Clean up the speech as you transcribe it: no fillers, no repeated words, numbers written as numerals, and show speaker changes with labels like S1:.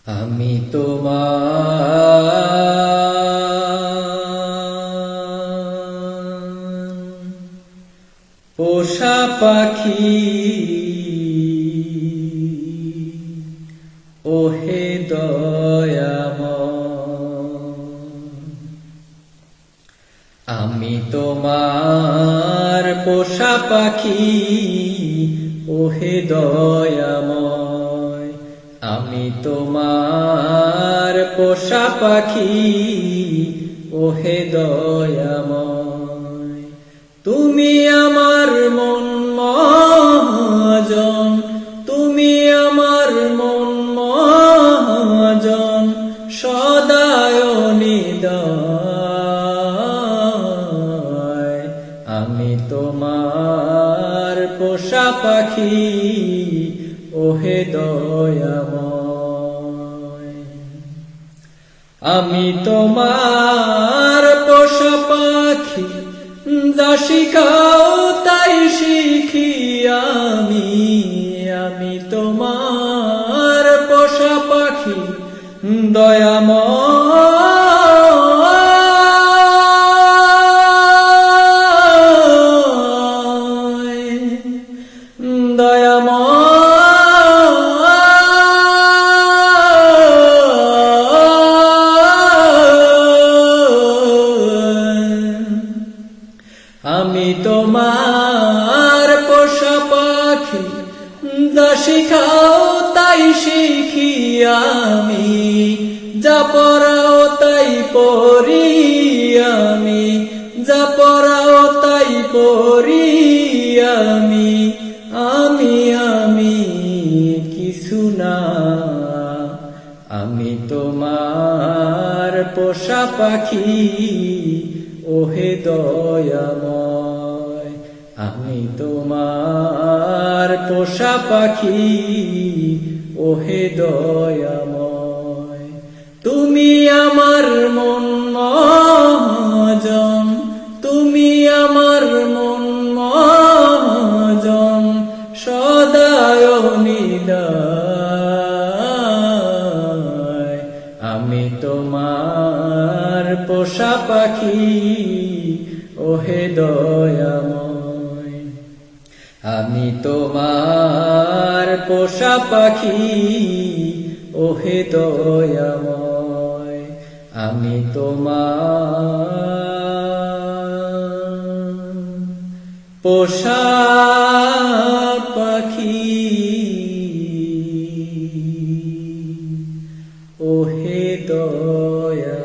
S1: আমি তোমার পোষা পাখি, ওহে দয়াময়। আমি তোমার পোষা পাখি, ওহে দয়াময়। আমি তোমার পোষা পাখি, ওহে দয়াময়। তুমি আমার মন মহাজন, তুমি আমার মন মহাজন, সদায় নিদয়। আমি তোমার পোষা পাখি, ওহে দয়াময়। আমি তোমার পোষা পাখি, যা শিখাও তাই শিখি আমি। আমি তোমার পোষা পাখি, দয়াময়, দয়াময়। আমি তোমার পোষা পাখি, যা শিখাও তাই শিখি আমি। যা পড়াও তাই পড়ি আমি, যা পড়াও তাই পড়ি আমি। আমি কিছু না। আমি তোমার পোষা পাখি, ওহে দয়াময়। আমি তোমার পোষা পাখি, ওহে দয়াময়। তুমি আমার মন মহাজন, তুমি আমার মন মহাজন, সদায় নিদয়। আমি তোমার পোষা পাখি, ওহে দয়াময়। আমি তোমার পোষা পাখি, ওহে দয়াময়। আমি তোমার পোষা পাখি, ওহে দয়াময়।